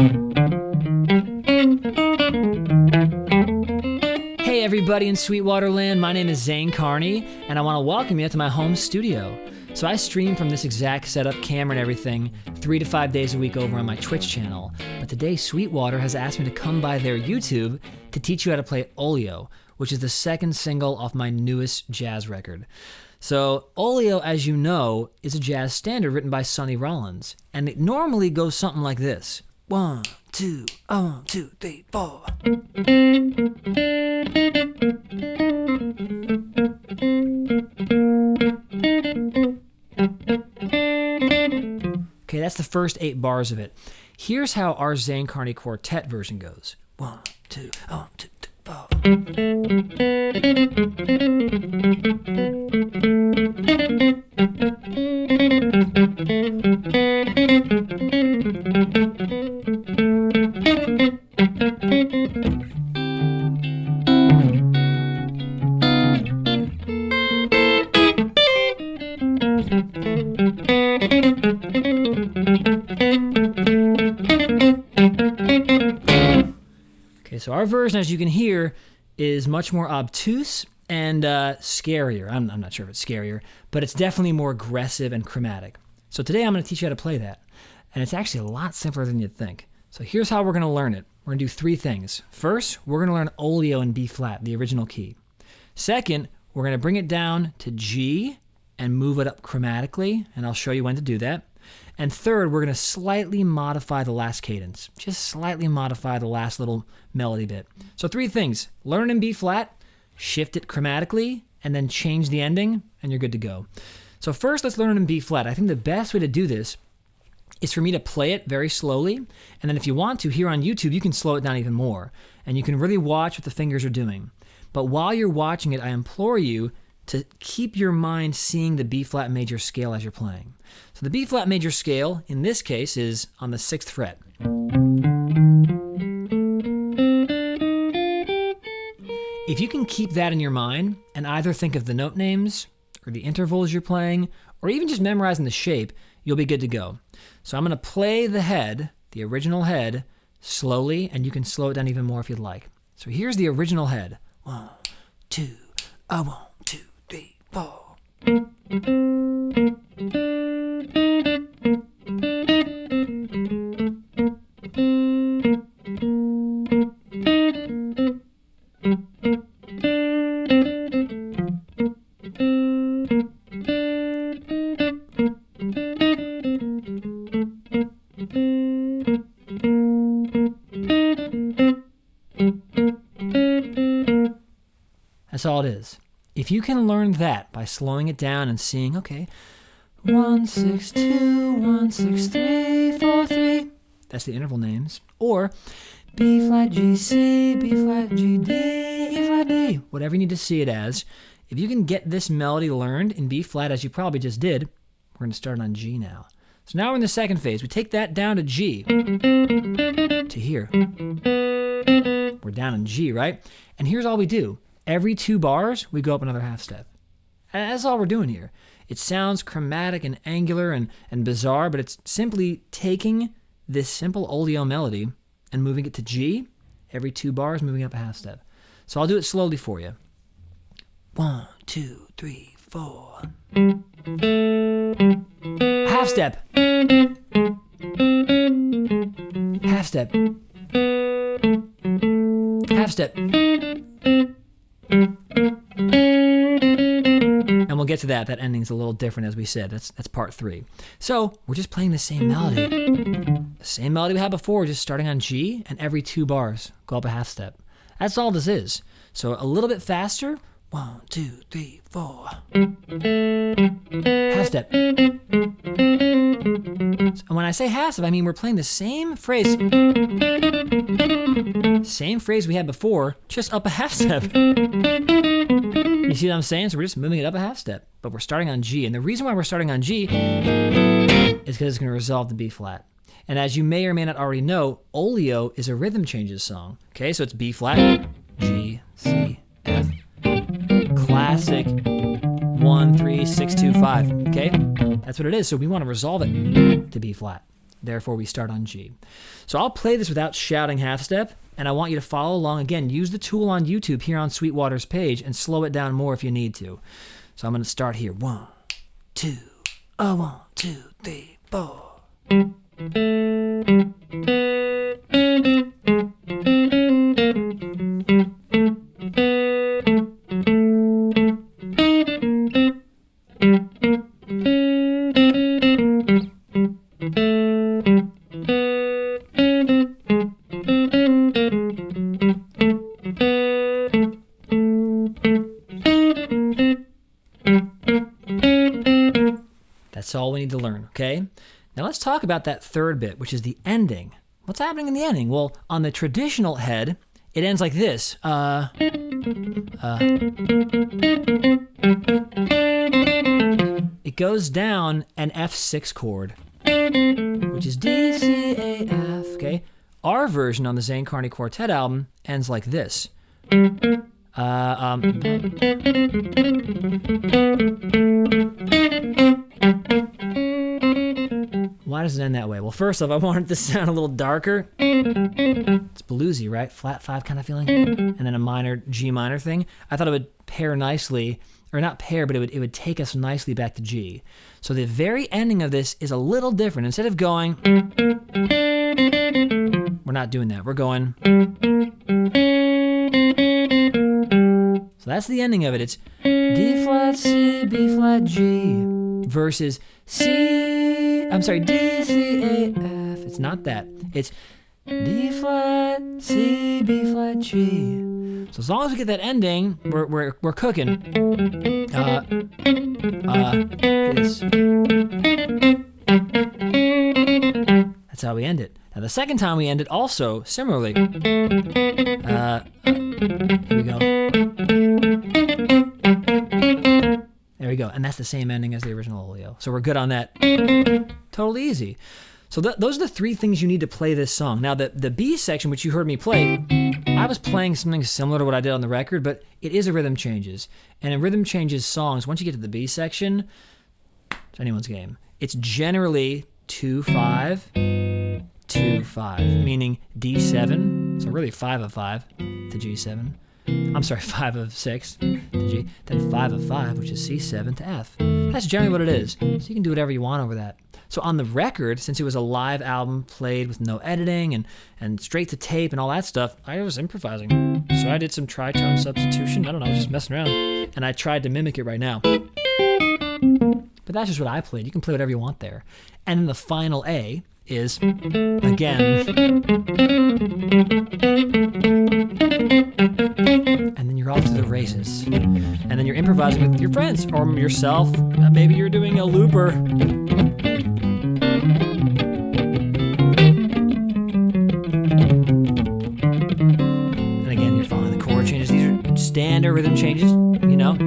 Hey everybody in Sweetwater land, my name is Zane Carney, and I want to welcome you to my home studio. So I stream from this exact setup, camera and everything, 3 to 5 days a week over on my Twitch channel. But today Sweetwater has asked me to come by their YouTube to teach you how to play Oleo, which is the second single off my newest jazz record. So Oleo, as you know, is a jazz standard written by Sonny Rollins, and it normally goes something like this. 1, 2, 1, 2, 3, 4. Okay, that's the first 8 bars of it. Here's how our Zane Carney Quartet version goes. 1, 2, 1, 2, 3, 4. Okay, so our version, as you can hear, is much more obtuse and scarier. I'm not sure if it's scarier, but it's definitely more aggressive and chromatic. So today I'm going to teach you how to play that, and it's actually a lot simpler than you'd think. So here's how we're going to learn it. We're going to do 3 things. First, we're going to learn Oleo in B flat, the original key. Second, we're going to bring it down to G and move it up chromatically, and I'll show you when to do that. And third, we're going to slightly modify the last cadence. Just slightly modify the last little melody bit. So 3 things. Learn it in B flat, shift it chromatically, and then change the ending, and you're good to go. So first, let's learn it in B flat. I think the best way to do this is for me to play it very slowly, and then if you want to, here on YouTube, you can slow it down even more, and you can really watch what the fingers are doing. But while you're watching it, I implore you to keep your mind seeing the B flat major scale as you're playing. So the B flat major scale, in this case, is on the 6th fret. If you can keep that in your mind and either think of the note names or the intervals you're playing, or even just memorizing the shape, you'll be good to go. So I'm going to play the head, the original head, slowly, and you can slow it down even more if you'd like. So here's the original head. 1, 2, 1, 2, 3, 4. That's all it is. If you can learn that by slowing it down and seeing, okay, 1, 6, 2, 1, 6, 3, 4, 3. That's the interval names. Or B flat G C, B flat G D, E flat D. Whatever you need to see it as. If you can get this melody learned in B flat, as you probably just did, we're going to start on G now. So now we're in the second phase. We take that down to G, to here. We're down in G, right? And here's all we do. Every 2 bars, we go up another half step. That's all we're doing here. It sounds chromatic and angular and bizarre, but it's simply taking this simple Oleo melody and moving it to G. Every 2 bars, moving up a half step. So I'll do it slowly for you. 1, 2, 3, 4. Half step. Half step. Half step. And we'll get to that. That ending's a little different, as we said. That's part 3. So we're just playing the same melody. The same melody we had before, just starting on G, and every 2 bars, go up a half step. That's all this is. So a little bit faster. 1, 2, 3, 4. Half step. And when I say half step, I mean we're playing the same phrase. Same phrase we had before, just up a half step. You see what I'm saying? So we're just moving it up a half step, but we're starting on G. And the reason why we're starting on G is because it's going to resolve the B flat. And as you may or may not already know, Oleo is a rhythm changes song. Okay, so it's B flat, G, C, F. Classic 1, 3, 6, 2, 5. Okay, that's what it is. So we want to resolve it to B flat. Therefore, we start on G. So I'll play this without shouting half step, and I want you to follow along. Again, use the tool on YouTube here on Sweetwater's page and slow it down more if you need to. So I'm going to start here. 1, 2, 1, 2, 3, 4. That's all we need to learn, okay? Now let's talk about that third bit, which is the ending. What's happening in the ending? Well, on the traditional head, it ends like this. It goes down an F6 chord, which is D, C, A, F, okay? Our version on the Zane Carney Quartet album ends like this. Why does it end that way? Well, first off, I wanted it to sound a little darker. It's bluesy, right? Flat 5 kind of feeling. And then a minor G minor thing. I thought it would pair nicely, or not pair, but it would take us nicely back to G. So the very ending of this is a little different. Instead of going, we're not doing that. We're going. So that's the ending of it. It's D flat, C, B flat, G versus D, C, A, F. It's not that. It's D flat, C, B flat, G. So as long as we get that ending, we're cooking. That's how we end it. Now the second time we end it also similarly. Here we go. There we go. And that's the same ending as the original Oleo. So we're good on that. Totally easy. So those are the three things you need to play this song. Now the B section, which you heard me play, I was playing something similar to what I did on the record, but it is a rhythm changes. And in rhythm changes songs, once you get to the B section, it's anyone's game. It's generally 2-5, 2-5, meaning D7, so really 5 of 5 to G7. I'm sorry, 5 of 6 to G, then 5 of 5, which is C7 to F. That's generally what it is. So you can do whatever you want over that. So on the record, since it was a live album played with no editing and straight to tape and all that stuff, I was improvising. So I did some tritone substitution. I don't know, I was just messing around. And I tried to mimic it right now. But that's just what I played. You can play whatever you want there. And then the final A is, again, and then you're off to the races. And then you're improvising with your friends or yourself. Maybe you're doing a looper. And again, you're following the chord changes. These are standard rhythm changes, you know.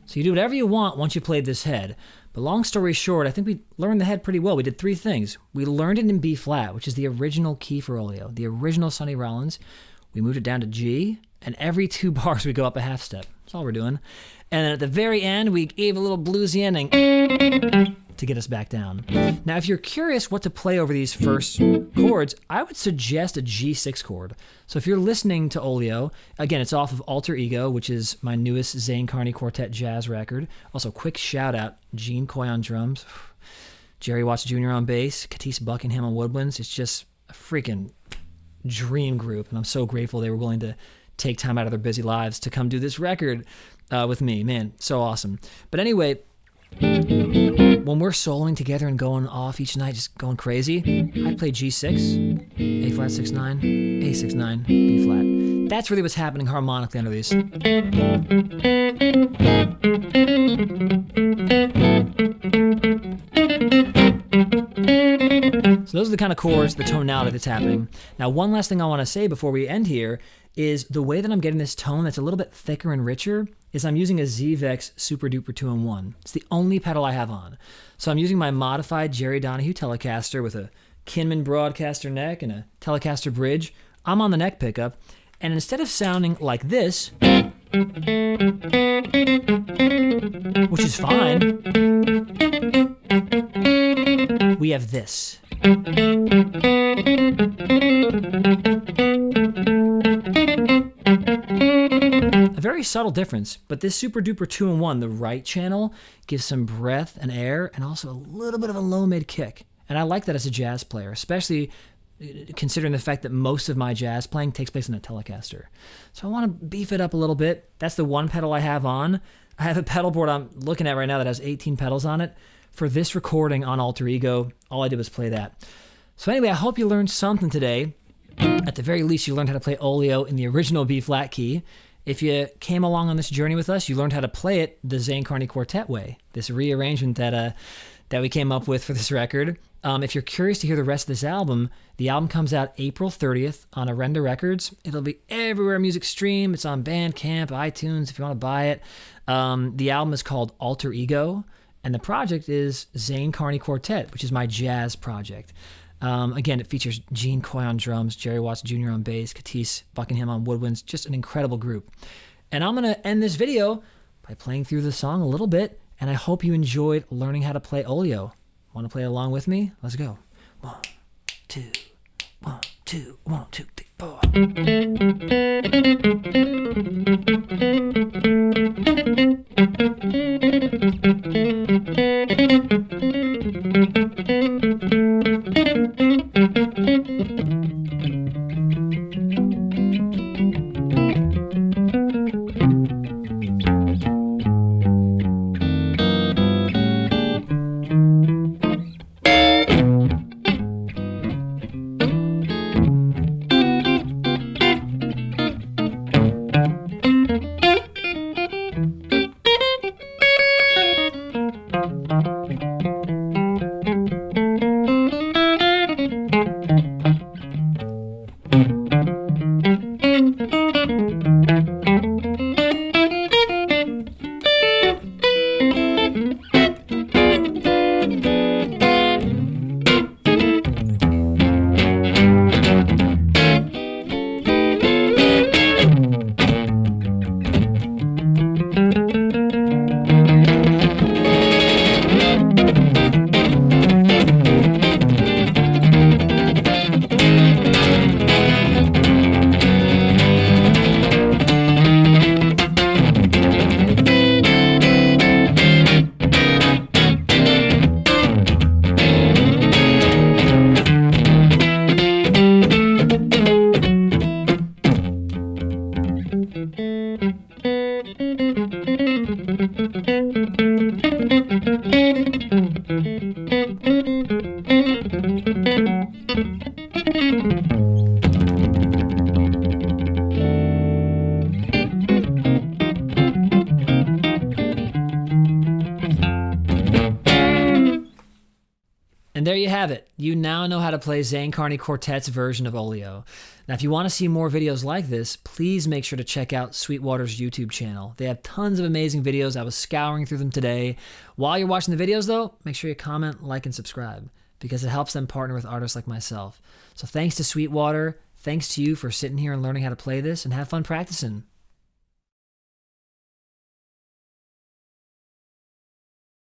So you do whatever you want once you played this head. But long story short, I think we learned the head pretty well. We did 3 things. We learned it in B flat, which is the original key for Oleo, the original Sonny Rollins. We moved it down to G, and every 2 bars we go up a half step. That's all we're doing. And then at the very end, we gave a little bluesy ending to get us back down. Now, if you're curious what to play over these first chords, I would suggest a G6 chord. So if you're listening to Oleo, again, it's off of Alter Ego, which is my newest Zane Carney Quartet jazz record. Also, quick shout out, Gene Coy on drums, Jerry Watts Jr. on bass, Katisse Buckingham on woodwinds. It's just a freaking dream group, and I'm so grateful they were willing to take time out of their busy lives to come do this record with me. Man, so awesome. But anyway, when we're soloing together and going off each night, just going crazy, I play G6, A flat 6-9, A 6-9, B flat. That's really what's happening harmonically under these. So those are the kind of chords, the tonality that's happening. Now, one last thing I want to say before we end here is the way that I'm getting this tone that's a little bit thicker and richer is I'm using a Z-Vex Super Duper 2-in-1. It's the only pedal I have on. So I'm using my modified Jerry Donahue Telecaster with a Kinman Broadcaster neck and a Telecaster bridge. I'm on the neck pickup, and instead of sounding like this, which is fine. We have this. A very subtle difference, but this super duper 2-in-1, the right channel, gives some breath and air and also a little bit of a low mid kick. And I like that as a jazz player, especially considering the fact that most of my jazz playing takes place on a Telecaster. So I want to beef it up a little bit. That's the one pedal I have on. I have a pedal board I'm looking at right now that has 18 pedals on it. For this recording on Alter Ego, all I did was play that. So anyway, I hope you learned something today. At the very least, you learned how to play Oleo in the original B-flat key. If you came along on this journey with us, you learned how to play it the Zane Carney Quartet way, this rearrangement that we came up with for this record. If you're curious to hear the rest of this album, the album comes out April 30th on Orenda Records. It'll be everywhere music stream. It's on Bandcamp, iTunes, if you want to buy it. The album is called Alter Ego, and the project is Zane Carney Quartet, which is my jazz project. Again, it features Gene Coy on drums, Jerry Watts Jr. on bass, Katis Buckingham on woodwinds, just an incredible group. And I'm going to end this video by playing through the song a little bit, and I hope you enjoyed learning how to play Oleo. Want to play along with me? Let's go. 1, 2, 1, 2, 1, 2, 3, 4. And there you have it. You now know how to play Zane Carney Quartet's version of Oleo. Now, if you want to see more videos like this, please make sure to check out Sweetwater's YouTube channel. They have tons of amazing videos. I was scouring through them today. While you're watching the videos, though, make sure you comment, like, and subscribe because it helps them partner with artists like myself. So thanks to Sweetwater. Thanks to you for sitting here and learning how to play this, and have fun practicing.